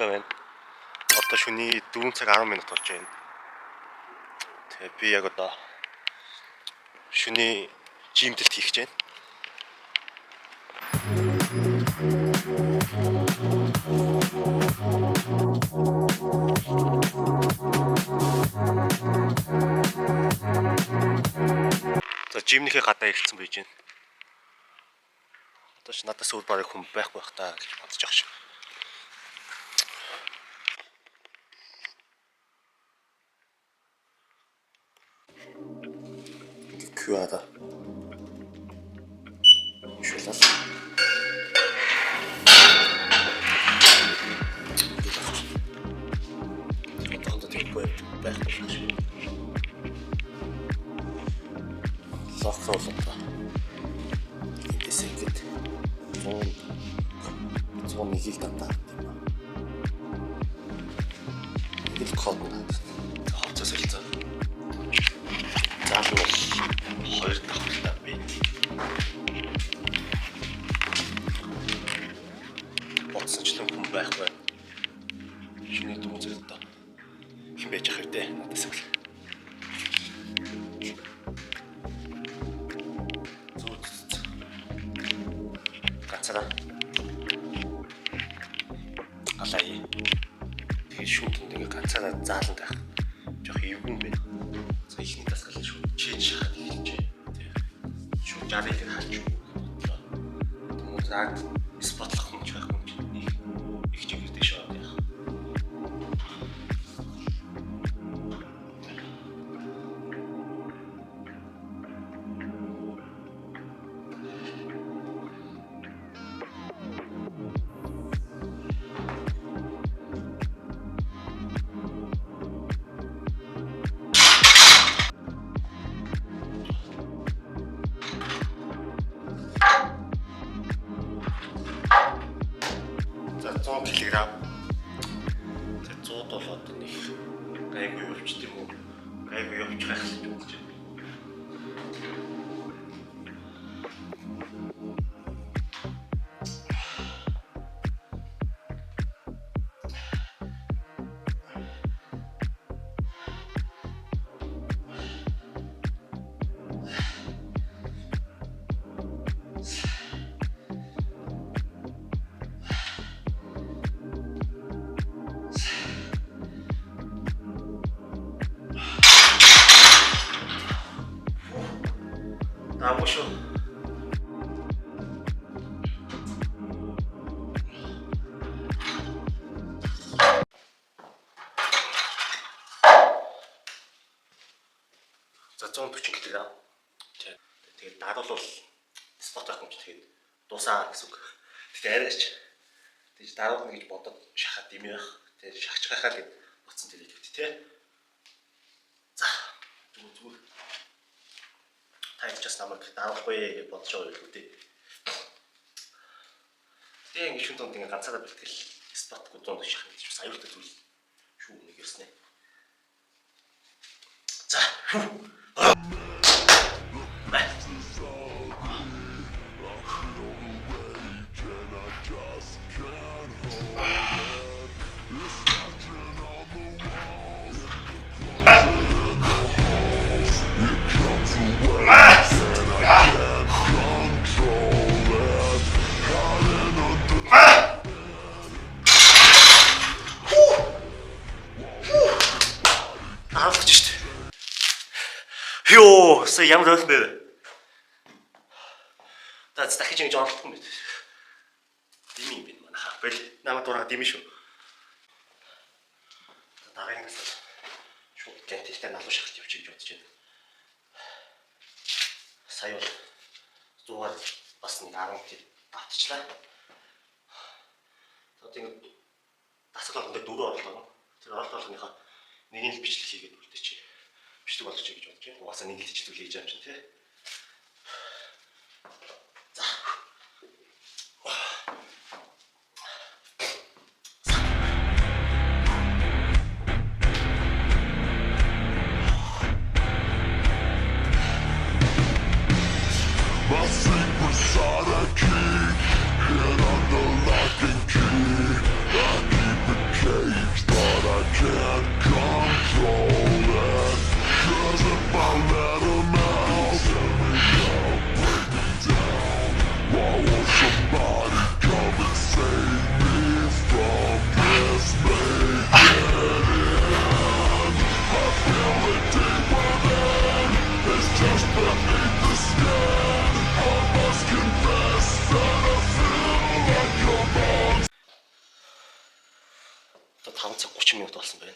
оролцохгүй байна. Одоо шөнийн 4 цаг 10 минут болж байна. Тэгээ би яг одоо шөнийн жимдэлт хийх гэж байна. За жимнийхээ гадаа ирсэн байж байна. Одоо ч надаас өөр барыг хүн байхгүй байх таа гэж бодож байгаа шүү. Кюада. Шулаас. Одоо тийм байхгүй шүү. Лохролоо. Эсэгэд. Зон нэг дандаа тийм ба. Их код надад. Хацаас хэлцээ. Заавал хоёр давхралтай байна. Бодсон ч хүн байхгүй. Шинэ дүүцэл та. Хэн байж ах вэ? Надаас бол. Гацараа. Алай. Тэгээ шүүтэнд ингээ ганцаараа заалан байх. Жох эвгэн байна. За ихний дасгал шүү. Чиж хаад хэлжээ. Тэгээ. Шүү жарыг харж юу. Тэмүүлээд спотлох хүн ч байхгүй юм чинь. Их чигэрдэж шоо. За 100 кг. За 100 бол одоо нэг гайгүй явчих тийм үү? Гайгүй явчих байх гэж бодож байна. Абошо. За 140 кг. Тэгээд даруул спорт авах юм чи тэгээд дуусаа гэсэн үг. Тэгээд арайч. Тэгээд даруул нэг гэж бодоод шахаад димээ байх. Тэгээд шахаж байхаа л боцсон тэгээд тий. За зүгээр. Тайлж бас намайг даахгүй гэж бодож байгаа юм үү. Тэгээ ингэ шүн донд ингэ ганцаараа бэлтгэл спортгүй донд шахах гэж бас аюултай зүйл шүү нэг яснэ. За. Йоо, сая ямар хөлт бэ? Таац дахиж ингэж оруулах юм бэ? Дими юм байна манайха. Бэл намайг дураа дими шүү. Дараагийн насаа шууд гэнтэлтэй налуу шахалт явчих гэж бодож байна. Сая бол зугаар бас нэг 10 кг авчихлаа. Одоо ингэ дасгал болгонд 4 орлоо. Тэр орлогынхаа нэгийг л бичлэг хийгээд үлдээч. Бичлэг болгоч гэж бодож байна. Угаасаа нэг л бичлэг хийж байгаа юм чинь тий. За. Key, hit on the lock and key. I keep it 30 минут болсон байна.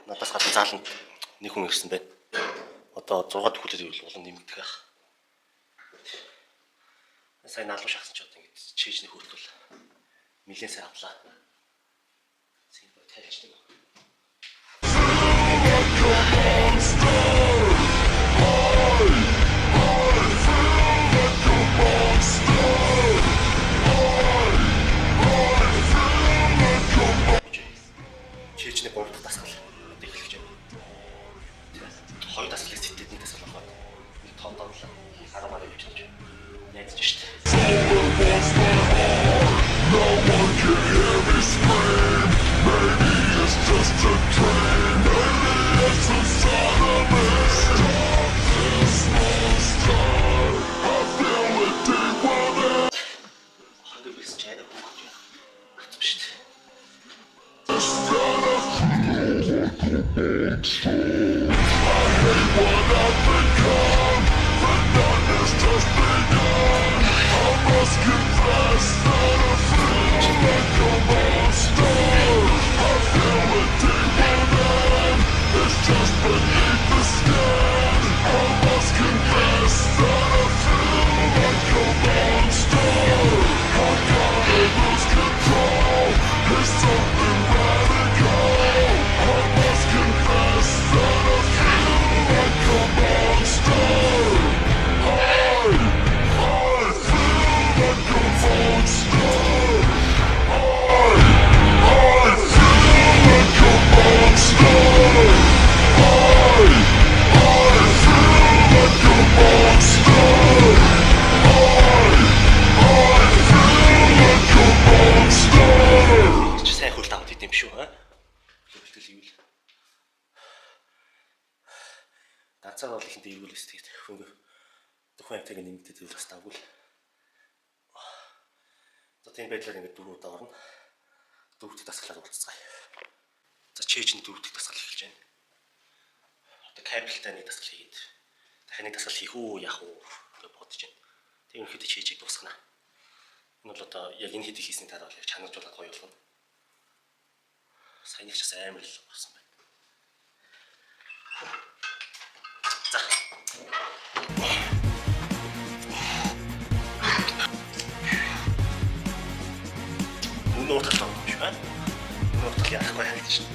Надаас гадна зааланд нэг хүн ирсэн байна. Одоо 6 төгөлөөр ивэл болон нэмэгдэх байх. Сайн наалуу шахсан ч одоо ингэж чэйжний хөлтөл нэлээд сайн авлаа. Зин бод тайлчдаг. Чэйжний борд дасгал одоо эхэлж байна. Хоёр дасгалыг зэтэд нэг дасгал аваад нэг том донлоо харамаар явж байна. Найдаж штэ. No one can hear me scream. Maybe it's just a dream. Maybe it's a sign of mist. This monster, I feel it deep within. Хандаг биш ч яа бүгд юм. Атсан штэ. I hate what I've become. The night is just begun. I must confess that I feel like a monster. I feel it deep within. It's just beneath the skin. I must confess that I feel like a monster. I gotta lose control. It's something radical. I must confess that I feel like a monster. I feel like a monster. I feel like a monster. I feel like a monster. I feel like a monster. Чи сайн хөл тавд идэм шүү аа. Хөлтөл ивэл. Ганцаар бол ихэнтэй ивүүлээс тэгээд хөнгө тухайн амтыг нэмэгдээд ивэл бас тавгүй л. За тийм байдлаар ингээд дөрөв удаа орно. Дөрөвт дасгалаар уулзцгаая. За чэйжний дөрөвт дасгал эхэлж байна. Одоо кабелтай нэг дасгал хийгээд дахин нэг дасгал хийх үү яах уу гэж бодож байна. Тэгээд өнөөдөр чэйжийг дуусгана. Энэ бол одоо яг энэ хэдийг хийсний дараа бол яг чанаржуулаад гоё болгоно. Сайн их ч амар л болсон байна. За. Нуур талаа юм шүү аа. Нуур тал яахгүй харагдаж шин.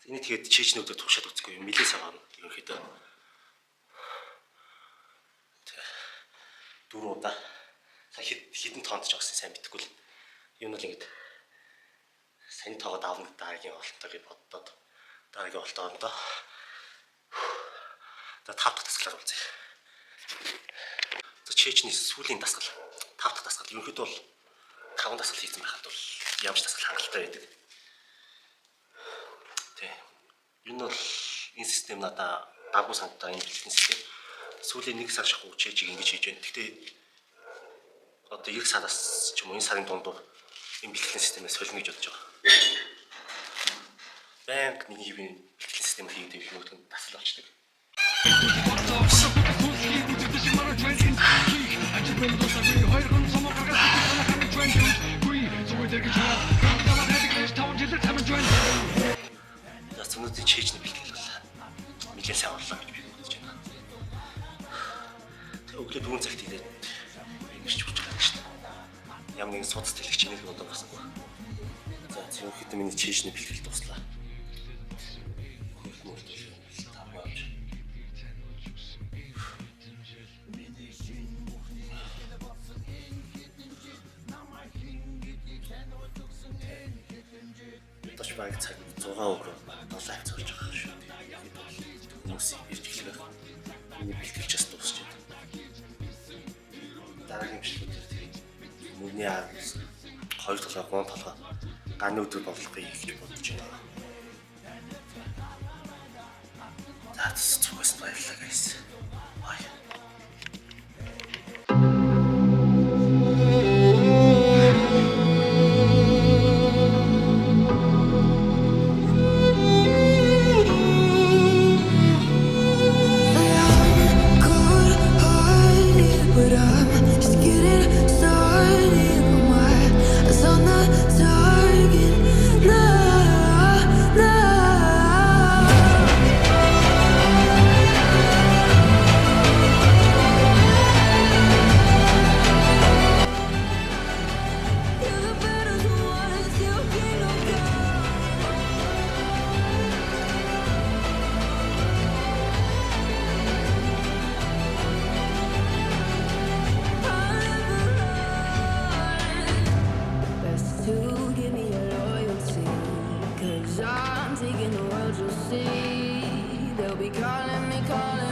Энийг тэгээд чэйжнүүдэд туршаад үзэхгүй юм. Мэлээс аваад ерөнхийдөө 4 удаа хідэн тоонд ч авсан сайн мэдэхгүй л. Юу нь л ингэж сайн тоогод авна дараагийн олтоо гэж боддоо. Дараагийн олтоо ондоо. За 5 дахь дасгалаар уулзъя. За чэйжний сүүлийн дасгал 5 дахь дасгал ерөнхийдөө бол 5 дасгал хийсэн байхад бол ямарч дасгал хангалттай байдаг. Тэ. Энэ бол энэ систем надаа дагуу сандаа энэ бэлтгэн систем. Сүүлийн 1 сар шахуу чэйжийг ингэж хийж байна. Гэхдээ одоо 9 сараас ч юм уу энэ сарын дундуур энэ бэлтгэн системээс солино гэж бодож байгаа. Банк нэг юм бэлтгэн систем хийгээд юм нөгөөд нь дасгал болчдөг. За цөөнөд чэйжний бэлтгэл бол нэлээд сайн боллоо гэж би бодож байна. Тэг өглөө 4 цагт ирээд ингэж хүч байгаа шүү дээ. Ямар нэгэн судас дэлгч нэг бодоо гарсангүй. За цөөнөд миний чэйжний бэлтгэл дуслаа. Баг цаг 6 өдөр 7 хавц болж байгаа шүү. Хүмүүс ирж эхлэх. Миний бэлтгэлчээс дуусч байна. Дараагийн бичлэгүүд тэгээд мөний 2 толгой 3 толгой ганы өдөр бодлого хийж бодож байна. За зүгээс баярлалаа guys. Bye. They'll be calling me, calling